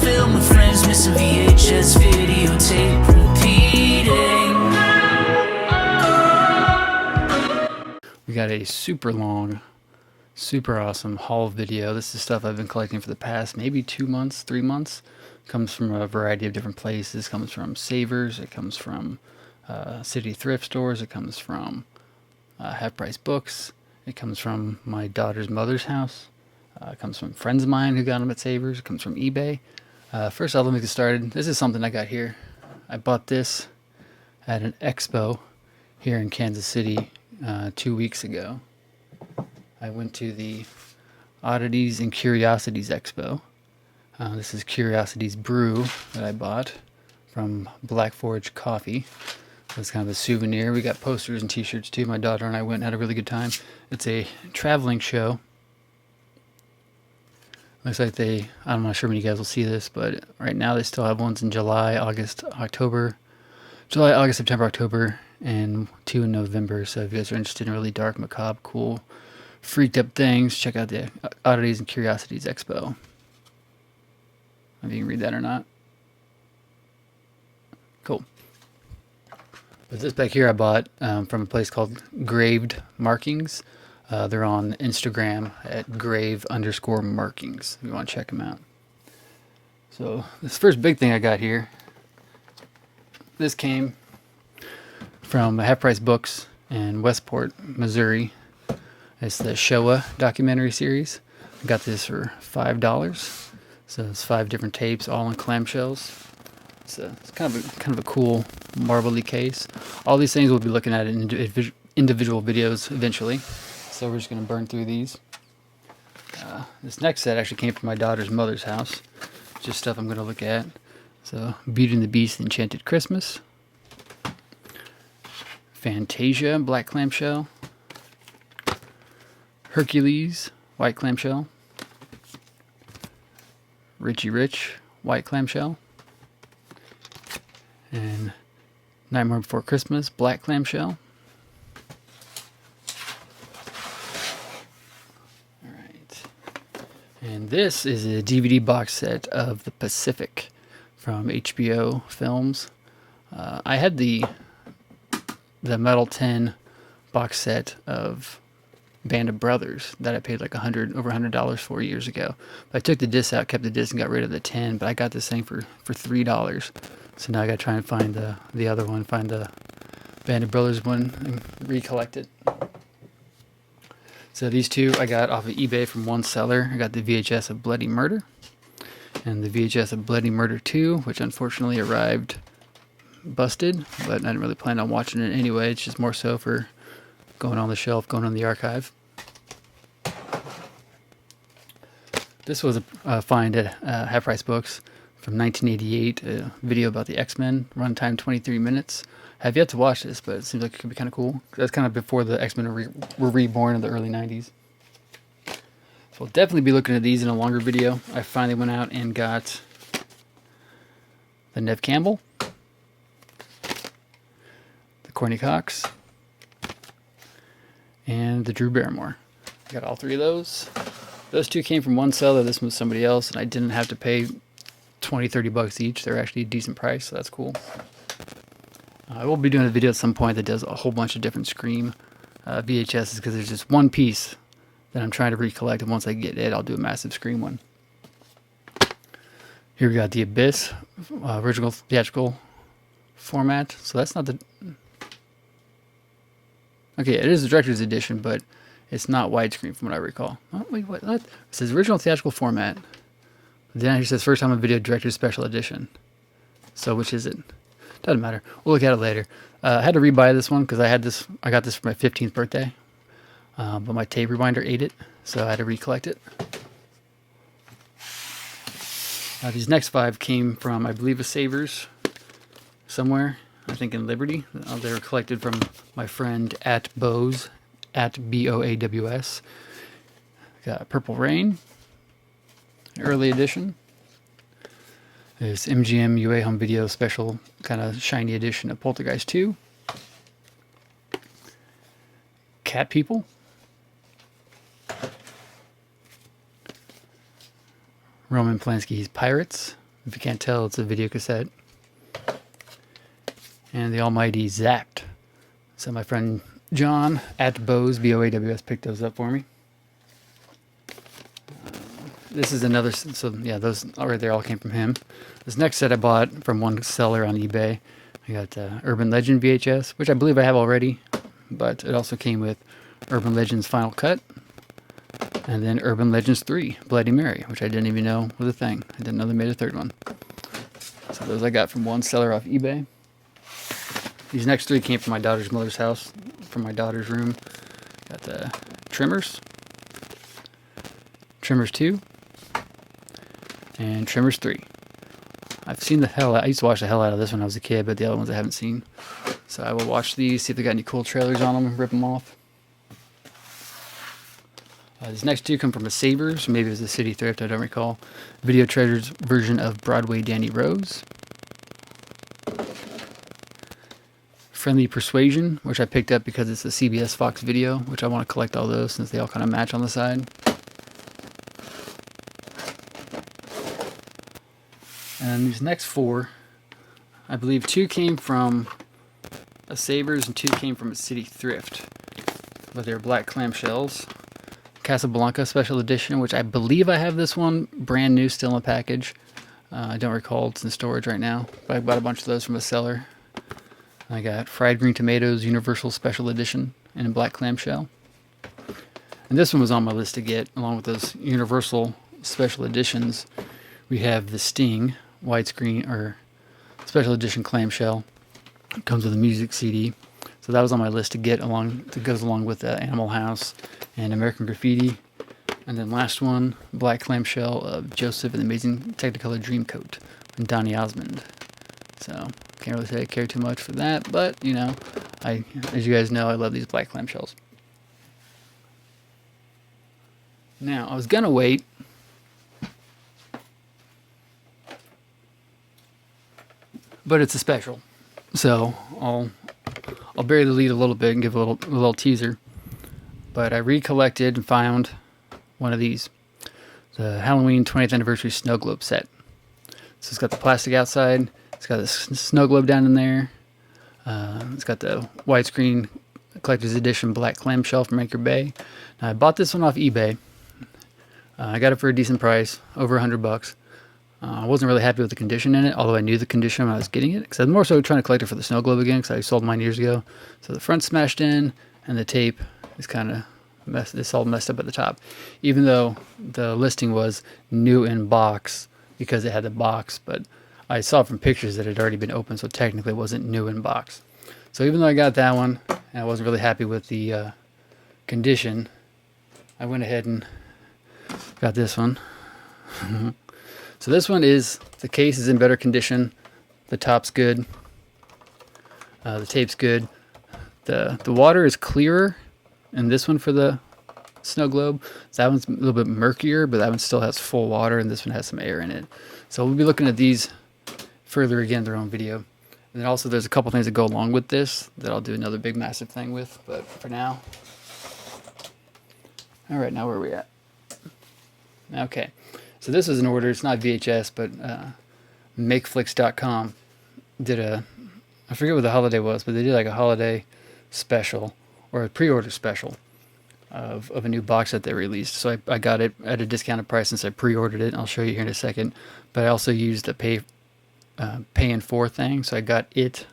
film with friends, missing VHS videotape repeating. We got a super long, super awesome haul video. This is stuff I've been collecting for the past maybe 2 months, 3 months. Comes from a variety of different places. Comes from Savers. It comes from city thrift stores. It comes from Half Price Books. It comes from my daughter's mother's house. It comes from friends of mine who got them at Savers. It comes from eBay. First off, let me get started. This is something I got here. I bought this at an expo here in Kansas City 2 weeks ago. I went to the Oddities and Curiosities Expo. This is Curiosities Brew that I bought from Black Forge Coffee. It's kind of a souvenir. We got posters and t-shirts too. My daughter and I went and had a really good time. It's a traveling show. Looks like I'm not sure when you guys will see this, but right now they still have ones in July, August, September, October, and 2 in November. So if you guys are interested in really dark, macabre, cool, freaked up things, check out the Oddities and Curiosities Expo. If you can read that or not. Cool. But this back here I bought from a place called Graved Markings. They're on Instagram at grave_markings if you want to check them out. So this first big thing I got here, this came from Half Price Books in Westport, Missouri. It's the Showa documentary series. I got this for $5. So it's 5 different tapes, all in clamshells. It's kind of a cool marbly case. All these things we'll be looking at in individual videos eventually. So we're just going to burn through these. This next set actually came from my daughter's mother's house. Just stuff I'm going to look at. So Beauty and the Beast, Enchanted Christmas. Fantasia, black clamshell. Hercules, white clamshell. Richie Rich, white clamshell. And Nightmare Before Christmas, black clamshell. Alright. And this is a DVD box set of The Pacific from HBO Films. I had the Metal 10 box set of Band of Brothers that I paid like over $100 for years ago. But I took the disc out, kept the disc, and got rid of the 10. But I got this thing for $3. So now I got to try and find the other one, find the Band of Brothers one, and recollect it. So these two I got off of eBay from one seller. I got the VHS of Bloody Murder and the VHS of Bloody Murder 2, which unfortunately arrived busted, but I didn't really plan on watching it anyway. It's just more so for going on the shelf, going on the archive. This was a find at Half Price Books from 1988, a video about the X-Men, runtime 23 minutes. I have yet to watch this, but it seems like it could be kind of cool. That's kind of before the X-Men were reborn in the early 90s. So we'll definitely be looking at these in a longer video. I finally went out and got the Nev Campbell, the Courtney Cox, and the Drew Barrymore. I got all 3 of those. Those 2 came from one seller. This one was somebody else, and I didn't have to pay $20-30 each. They're actually a decent price, so that's cool. I will be doing a video at some point that does a whole bunch of different Scream VHSs, because there's just one piece that I'm trying to recollect, and once I get it, I'll do a massive Scream one. Here we got The Abyss, original theatrical format. So that's not the... Okay, it is the director's edition, but it's not widescreen from what I recall. Oh, wait, what? It says original theatrical format. Then it says first time on video director's special edition. So which is it? Doesn't matter. We'll look at it later. I had to rebuy this one because I got this for my 15th birthday. But my tape rewinder ate it, so I had to recollect it. These next 5 came from, I believe, a Savers somewhere. I think in Liberty. They were collected from my friend at Bows, at BOAWS. Got Purple Rain, early edition. There's MGM UA Home Video special, kind of shiny edition of Poltergeist 2. Cat People. Roman Polanski's Pirates, If you can't tell, it's a video cassette. And the almighty Zapped. So my friend John at Bose, B-O-A-W-S, picked those up for me. This is another, so yeah, those right there all came from him. This next set I bought from one seller on eBay. I got Urban Legend VHS, which I believe I have already, but it also came with Urban Legends Final Cut, and then Urban Legends 3, Bloody Mary, which I didn't even know was a thing. I didn't know they made a third one. So those I got from one seller off eBay. These next three came from my daughter's mother's house, from my daughter's room. Got the Trimmers, Trimmers 2, and Trimmers 3. I've seen the hell out, I used to watch the hell out of this when I was a kid, but the other ones I haven't seen. So I will watch these, see if they got any cool trailers on them, rip them off. These next two come from a Savers, maybe it was a City Thrift, I don't recall. Video Treasures version of Broadway Danny Rose. Friendly Persuasion, which I picked up because it's a CBS Fox video, which I want to collect all those since they all kind of match on the side. And these next four, I believe two came from a Savers and two came from a City Thrift. But they're black clamshells. Casablanca Special Edition, which I believe I have this one brand new, still in the package. I don't recall, it's in storage right now. But I bought a bunch of those from a seller. I got Fried Green Tomatoes Universal Special Edition in a black clamshell. And this one was on my list to get, along with those Universal Special Editions. We have the Sting widescreen or Special Edition clamshell. It comes with a music CD. So that was on my list to get along, that goes along with Animal House and American Graffiti. And then last one, black clamshell of Joseph and the Amazing Technicolor Dreamcoat and Donny Osmond. So can't really say I care too much for that, but you know, as you guys know, I love these black clamshells. Now I was gonna wait but it's a special, so I'll bury the lead a little bit and give a little teaser. But I recollected and found one of these, the Halloween 20th Anniversary Snow Globe set. So it's got the plastic outside, it's got the snow globe down in there, it's got the widescreen collector's edition black clamshell from Anchor Bay. Now I bought this one off eBay. I got it for a decent price, over $100. I wasn't really happy with the condition in it, although I knew the condition when I was getting it, because I was more so trying to collect it for the snow globe again, because I sold mine years ago. So the front's smashed in, and the tape is kind of messed. It's all messed up at the top, even though the listing was new in box because it had the box. But I saw from pictures that it had already been opened, so technically it wasn't new in box. So even though I got that one, and I wasn't really happy with the condition, I went ahead and got this one. So this one is, the case is in better condition, the top's good, the tape's good, the water is clearer in this one for the snow globe. So that one's a little bit murkier, but that one still has full water, and this one has some air in it. So we'll be looking at these further again in their own video. And then also there's a couple things that go along with this that I'll do another big massive thing with, but for now. Alright, now where are we at? Okay. So this is an order, it's not VHS, but makeflix.com did I forget what the holiday was, but they did like a holiday special, or a pre-order special of a new box that they released. So I got it at a discounted price since I pre-ordered it. I'll show you here in a second. But I also used the pay in 4 thing, so I got it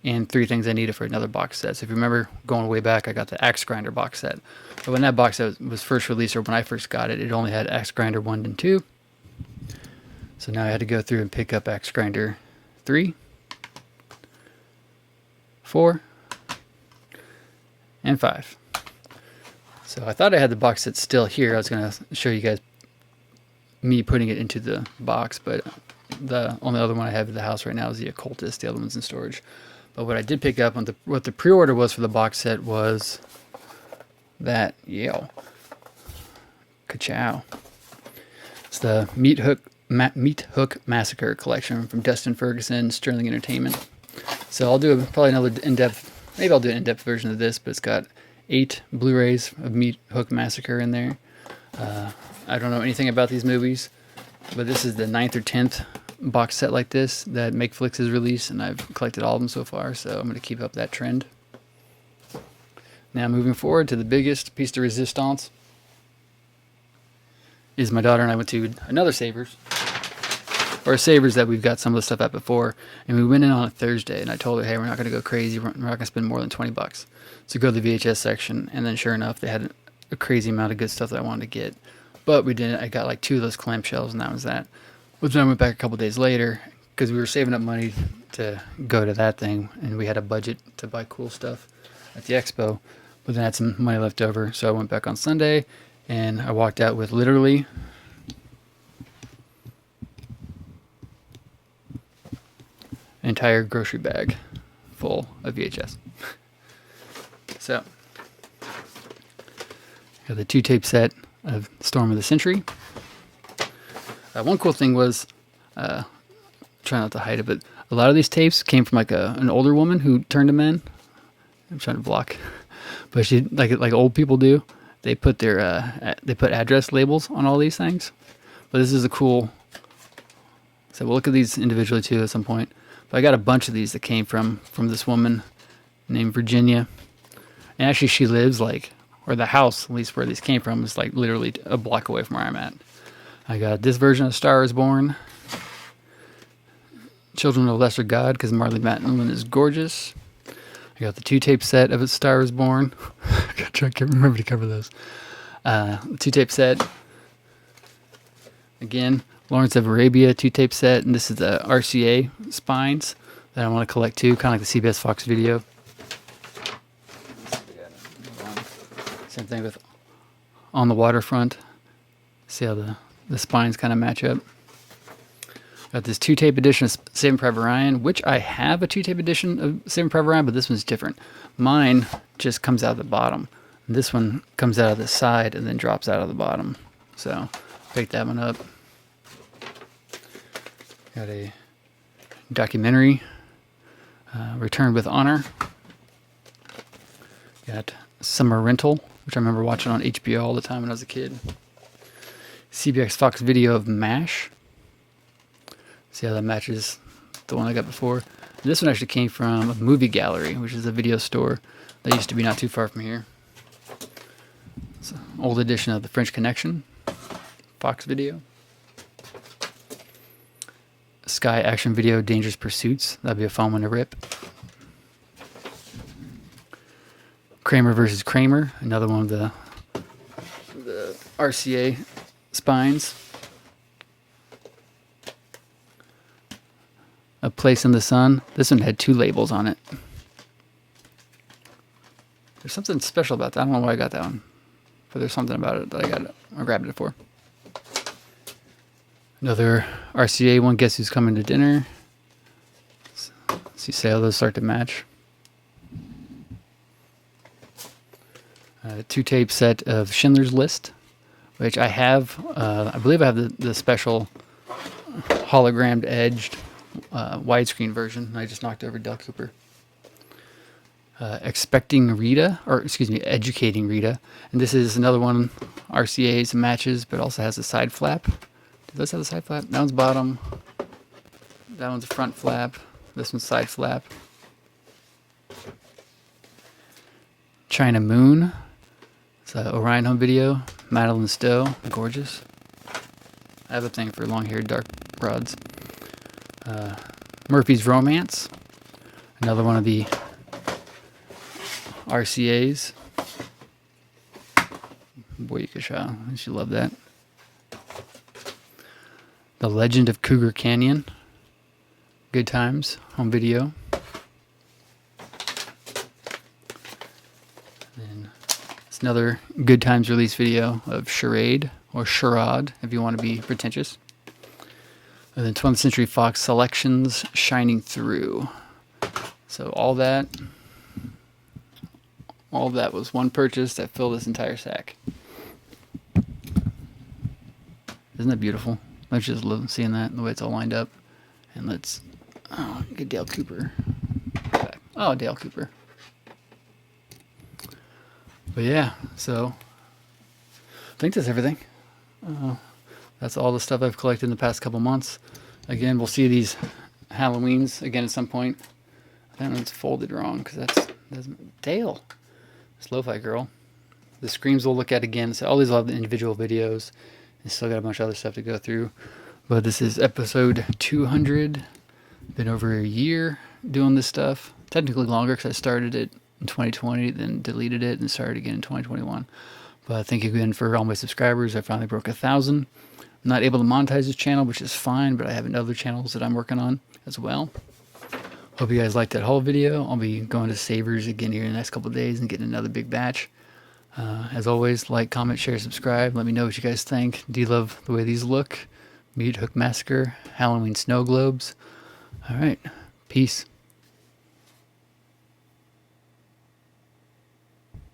and 3 things I needed for another box set. So if you remember going way back, I got the Axe Grinder box set. But when that box set was first released, or when I first got it, it only had Axe Grinder 1 and 2. So now I had to go through and pick up Axe Grinder 3, 4, and 5. So I thought I had the box set still here. I was going to show you guys me putting it into the box, but the only other one I have at the house right now is the Occultist. The other one's in storage. But what I did pick up on what the pre-order was for the box set was that, ka-chow. It's the Meat Hook Massacre collection from Dustin Ferguson, Sterling Entertainment. So I'll do probably another in-depth, maybe I'll do an in-depth version of this, but it's got 8 Blu-rays of Meat Hook Massacre in there. I don't know anything about these movies, but this is the 9th or 10th box set like this that MakeFlix has released, and I've collected all of them so far, so I'm going to keep up that trend. Now moving forward to the biggest piece de resistance is my daughter and I went to another Savers, or a Savers that we've got some of the stuff at before, and we went in on a Thursday, and I told her, hey, we're not going to go crazy, we're not going to spend more than $20. So go to the VHS section, and then sure enough, they had a crazy amount of good stuff that I wanted to get. But we didn't. I got like 2 of those clamshells, and that was that. But then I went back a couple days later, because we were saving up money to go to that thing, and we had a budget to buy cool stuff at the expo, but then I had some money left over, so I went back on Sunday, and I walked out with literally an entire grocery bag full of VHS. So, got the 2-tape set of Storm of the Century. One cool thing was, try not to hide it, but a lot of these tapes came from like an older woman who turned them in. I'm trying to block, but she like old people do. They put their they put address labels on all these things. But this is a cool. So we'll look at these individually too at some point. But I got a bunch of these that came from this woman named Virginia, and actually she lives like, or the house at least where these came from is like literally a block away from where I'm at. I got this version of Star is Born, Children of Lesser God, because Marley Matlin is gorgeous. I got the 2-tape set of A Star is Born. I gotta try to remember to cover those. 2-tape set. Again, Lawrence of Arabia 2-tape set, and this is the RCA spines that I want to collect too, kind of like the CBS Fox video. Same thing with On the Waterfront. See how the spines kind of match up. Got this 2-tape edition of Saving Private Ryan, which I have a 2-tape edition of Saving Private Ryan, but this one's different. Mine just comes out of the bottom. This one comes out of the side and then drops out of the bottom. So, pick that one up. Got a documentary, Return with Honor. Got Summer Rental, which I remember watching on HBO all the time when I was a kid. CBS Fox video of MASH. See how that matches the one I got before. This one actually came from a Movie Gallery, which is a video store that used to be not too far from here. It's an old edition of The French Connection, Fox video. Sky action video, Dangerous Pursuits. That'd be a fun one to rip. Kramer versus Kramer, another one of the RCA spines. A Place in the Sun. This one had 2 labels on it. There's something special about that. I don't know why I got that one, but there's something about it that I grabbed it for. Another RCA one, Guess Who's Coming to Dinner. See how those start to match. A 2-tape set of Schindler's List, which I have. I believe I have the special hologrammed edged widescreen version. I just knocked over Dale Cooper. Educating Rita, and this is another one, RCA's matches, but also has a side flap. Does this have a side flap? That one's bottom. That one's a front flap. This one's side flap. China Moon. It's an Orion home video. Madeline Stowe, gorgeous. I have a thing for long-haired dark broads. Murphy's Romance, another one of the RCA's. Boy, Cashapp, I should love that. The Legend of Cougar Canyon, Good Times, home video. Then it's another Good Times release video of Charade, or Charade, if you want to be pretentious. And then 20th Century Fox Selections, Shining Through. So all that was one purchase that filled this entire sack. Isn't that beautiful? Let's just love seeing that, the way it's all lined up. And let's get Dale Cooper back. Oh, Dale Cooper. But yeah, so I think that's everything. That's all the stuff I've collected in the past couple months. Again, we'll see these Halloweens again at some point. That one's folded wrong because that's Dale. It's Lo-Fi Girl. The screams we'll look at again. So all these will have the individual videos. And still got a bunch of other stuff to go through. But this is episode 200. Been over a year doing this stuff. Technically longer because I started it in 2020, then deleted it and started again in 2021. But thank you again for all my subscribers. I finally broke 1,000. I'm not able to monetize this channel, which is fine, but I have other channels that I'm working on as well. Hope you guys liked that haul video. I'll be going to Savers again here in the next couple of days and getting another big batch. As always, like, comment, share, subscribe. Let me know what you guys think. Do you love the way these look? Meat Hook Massacre, Halloween Snow Globes. All right. Peace.